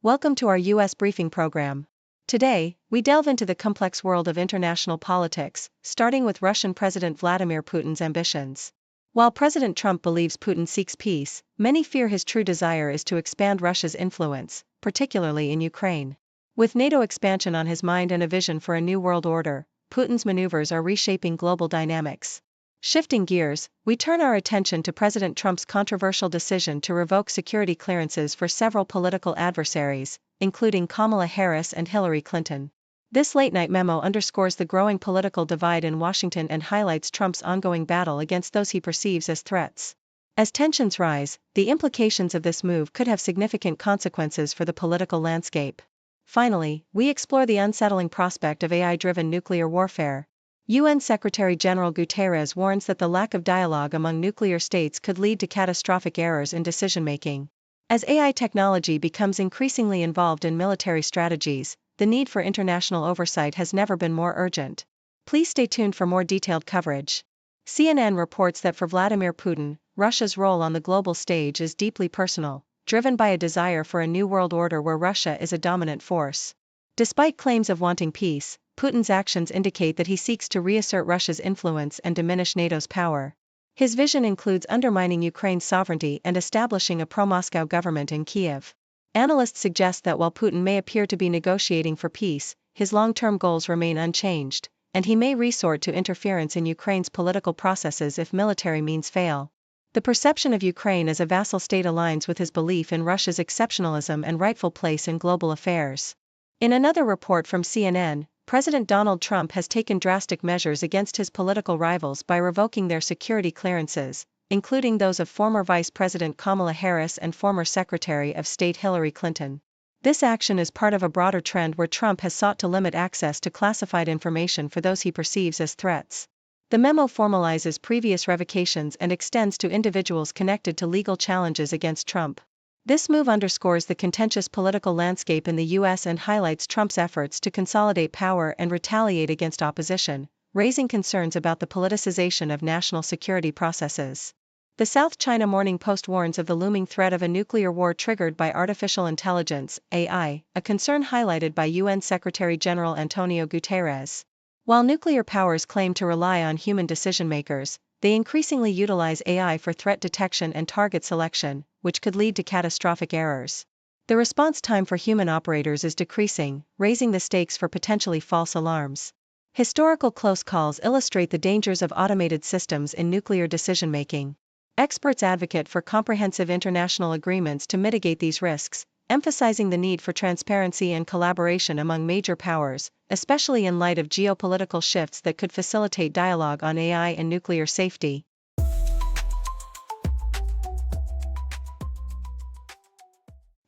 Welcome to our U.S. briefing program. Today, we delve into the complex world of international politics, starting with Russian President Vladimir Putin's ambitions. While President Trump believes Putin seeks peace, many fear his true desire is to expand Russia's influence, particularly in Ukraine. With NATO expansion on his mind and a vision for a new world order, Putin's maneuvers are reshaping global dynamics. Shifting gears, we turn our attention to President Trump's controversial decision to revoke security clearances for several political adversaries, including Kamala Harris and Hillary Clinton. This late-night memo underscores the growing political divide in Washington and highlights Trump's ongoing battle against those he perceives as threats. As tensions rise, the implications of this move could have significant consequences for the political landscape. Finally, we explore the unsettling prospect of AI-driven nuclear warfare. UN Secretary-General Guterres warns that the lack of dialogue among nuclear states could lead to catastrophic errors in decision-making. As AI technology becomes increasingly involved in military strategies, the need for international oversight has never been more urgent. Please stay tuned for more detailed coverage. CNN reports that for Vladimir Putin, Russia's role on the global stage is deeply personal, driven by a desire for a new world order where Russia is a dominant force. Despite claims of wanting peace, Putin's actions indicate that he seeks to reassert Russia's influence and diminish NATO's power. His vision includes undermining Ukraine's sovereignty and establishing a pro-Moscow government in Kiev. Analysts suggest that while Putin may appear to be negotiating for peace, his long-term goals remain unchanged, and he may resort to interference in Ukraine's political processes if military means fail. The perception of Ukraine as a vassal state aligns with his belief in Russia's exceptionalism and rightful place in global affairs. In another report from CNN, President Donald Trump has taken drastic measures against his political rivals by revoking their security clearances, including those of former Vice President Kamala Harris and former Secretary of State Hillary Clinton. This action is part of a broader trend where Trump has sought to limit access to classified information for those he perceives as threats. The memo formalizes previous revocations and extends to individuals connected to legal challenges against Trump. This move underscores the contentious political landscape in the U.S. and highlights Trump's efforts to consolidate power and retaliate against opposition, raising concerns about the politicization of national security processes. The South China Morning Post warns of the looming threat of a nuclear war triggered by artificial intelligence, AI, a concern highlighted by UN Secretary-General Antonio Guterres. While nuclear powers claim to rely on human decision-makers, they increasingly utilize AI for threat detection and target selection, which could lead to catastrophic errors. The response time for human operators is decreasing, raising the stakes for potentially false alarms. Historical close calls illustrate the dangers of automated systems in nuclear decision-making. Experts advocate for comprehensive international agreements to mitigate these risks, emphasizing the need for transparency and collaboration among major powers, especially in light of geopolitical shifts that could facilitate dialogue on AI and nuclear safety.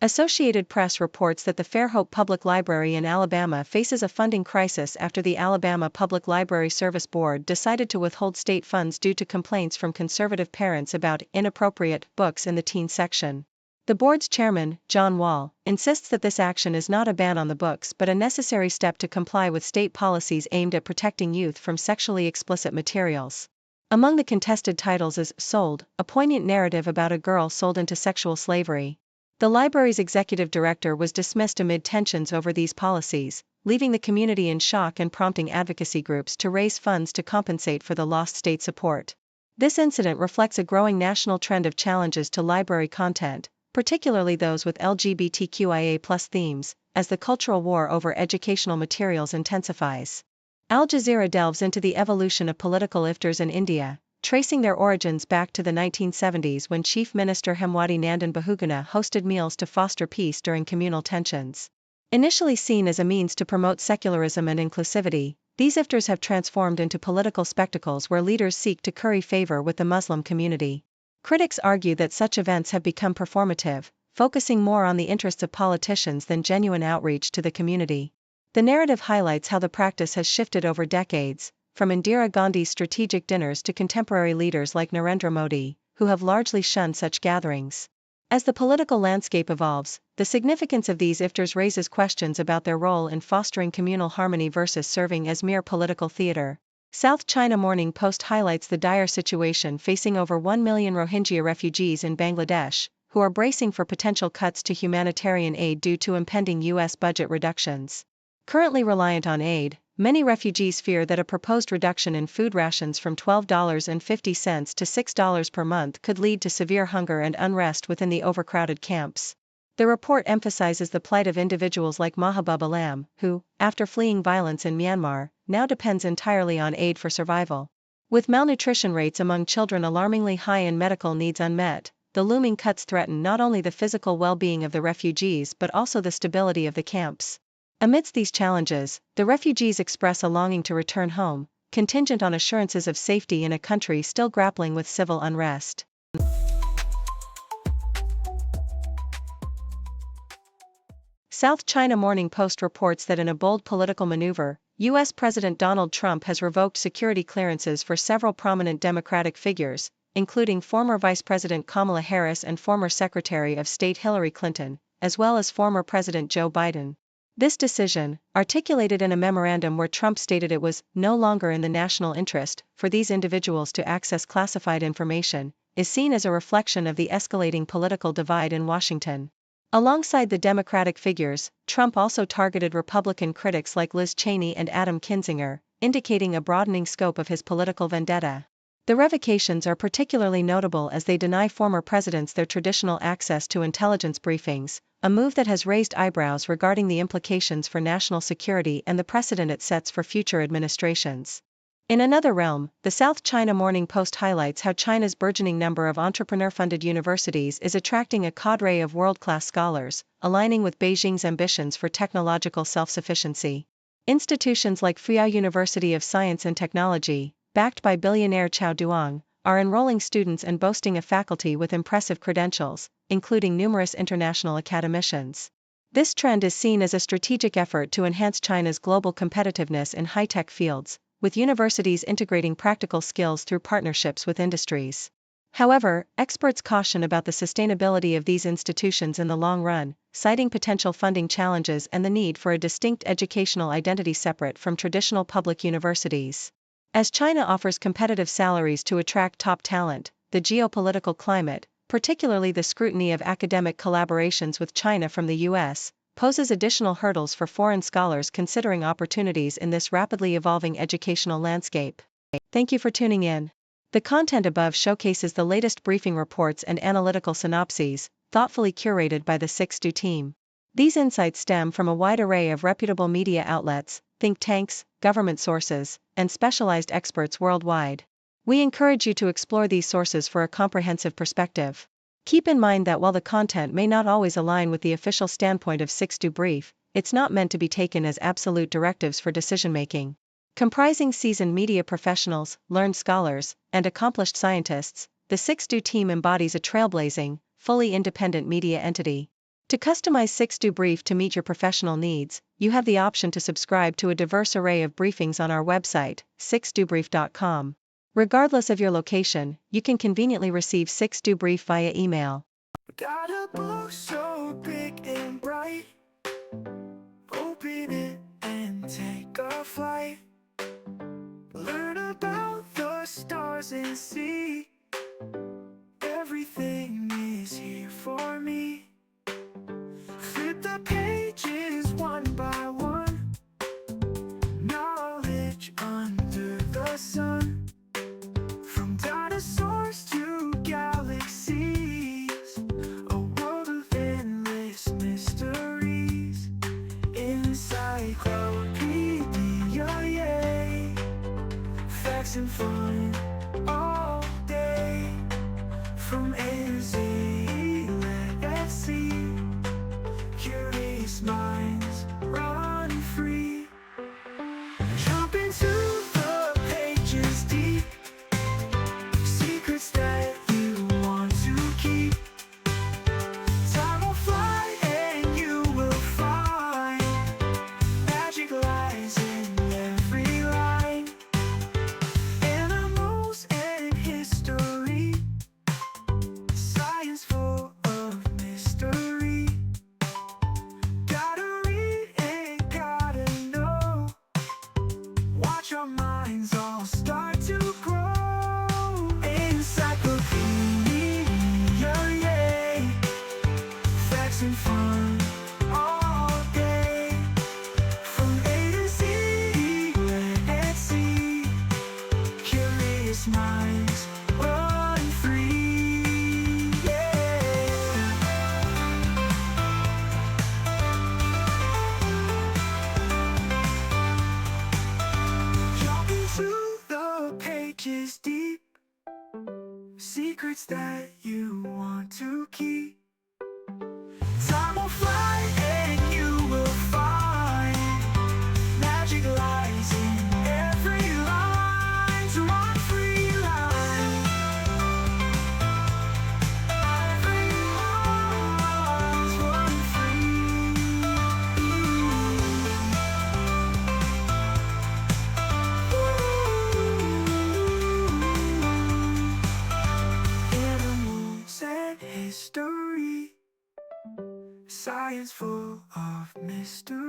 Associated Press reports that the Fairhope Public Library in Alabama faces a funding crisis after the Alabama Public Library Service Board decided to withhold state funds due to complaints from conservative parents about inappropriate books in the teen section. The board's chairman, John Wall, insists that this action is not a ban on the books but a necessary step to comply with state policies aimed at protecting youth from sexually explicit materials. Among the contested titles is Sold, a poignant narrative about a girl sold into sexual slavery. The library's executive director was dismissed amid tensions over these policies, leaving the community in shock and prompting advocacy groups to raise funds to compensate for the lost state support. This incident reflects a growing national trend of challenges to library content, particularly those with LGBTQIA+ themes, as the cultural war over educational materials intensifies. Al Jazeera delves into the evolution of political iftars in India, tracing their origins back to the 1970s when Chief Minister Hemwati Nandan Bahuguna hosted meals to foster peace during communal tensions. Initially seen as a means to promote secularism and inclusivity, these iftars have transformed into political spectacles where leaders seek to curry favor with the Muslim community. Critics argue that such events have become performative, focusing more on the interests of politicians than genuine outreach to the community. The narrative highlights how the practice has shifted over decades, from Indira Gandhi's strategic dinners to contemporary leaders like Narendra Modi, who have largely shunned such gatherings. As the political landscape evolves, the significance of these iftars raises questions about their role in fostering communal harmony versus serving as mere political theater. South China Morning Post highlights the dire situation facing over 1 million Rohingya refugees in Bangladesh, who are bracing for potential cuts to humanitarian aid due to impending U.S. budget reductions. Currently reliant on aid, many refugees fear that a proposed reduction in food rations from $12.50 to $6 per month could lead to severe hunger and unrest within the overcrowded camps. The report emphasizes the plight of individuals like Mahabub Alam, who, after fleeing violence in Myanmar, now depends entirely on aid for survival. With malnutrition rates among children alarmingly high and medical needs unmet, the looming cuts threaten not only the physical well-being of the refugees but also the stability of the camps. Amidst these challenges, the refugees express a longing to return home, contingent on assurances of safety in a country still grappling with civil unrest. South China Morning Post reports that in a bold political maneuver, U.S. President Donald Trump has revoked security clearances for several prominent Democratic figures, including former Vice President Kamala Harris and former Secretary of State Hillary Clinton, as well as former President Joe Biden. This decision, articulated in a memorandum where Trump stated it was no longer in the national interest for these individuals to access classified information, is seen as a reflection of the escalating political divide in Washington. Alongside the Democratic figures, Trump also targeted Republican critics like Liz Cheney and Adam Kinzinger, indicating a broadening scope of his political vendetta. The revocations are particularly notable as they deny former presidents their traditional access to intelligence briefings, a move that has raised eyebrows regarding the implications for national security and the precedent it sets for future administrations. In another realm, the South China Morning Post highlights how China's burgeoning number of entrepreneur-funded universities is attracting a cadre of world-class scholars, aligning with Beijing's ambitions for technological self-sufficiency. Institutions like Fuyao University of Science and Technology, backed by billionaire Chao Duong, are enrolling students and boasting a faculty with impressive credentials, including numerous international academicians. This trend is seen as a strategic effort to enhance China's global competitiveness in high-tech fields, with universities integrating practical skills through partnerships with industries. However, experts caution about the sustainability of these institutions in the long run, citing potential funding challenges and the need for a distinct educational identity separate from traditional public universities. As China offers competitive salaries to attract top talent, the geopolitical climate, particularly the scrutiny of academic collaborations with China from the U.S., poses additional hurdles for foreign scholars considering opportunities in this rapidly evolving educational landscape. Thank you for tuning in. The content above showcases the latest briefing reports and analytical synopses, thoughtfully curated by the 6Do team. These insights stem from a wide array of reputable media outlets, think tanks, government sources, and specialized experts worldwide. We encourage you to explore these sources for a comprehensive perspective. Keep in mind that while the content may not always align with the official standpoint of 6Do Brief, it's not meant to be taken as absolute directives for decision-making. Comprising seasoned media professionals, learned scholars, and accomplished scientists, the 6Do team embodies a trailblazing, fully independent media entity. To customize 6Do Brief to meet your professional needs, you have the option to subscribe to a diverse array of briefings on our website, 6dobrief.com. Regardless of your location, you can conveniently receive 6Do Brief via email. Got a book so big and bright, open it and take a flight. Learn about the stars and see, everything is here for me. Flip the pages one by one, knowledge under the sun. From dinosaurs to galaxies, a world of endless mysteries. Encyclopedia, yay! Facts and fun all day, from A to Z. and fun all day. From A to Z, let's see. Curious minds run free. Yeah. Jump into the pages deep. Secrets that you want to keep. Time will fly and you will find magic lies in every line. To run free line. Every line's run free. Animals and history. Science full of mystery.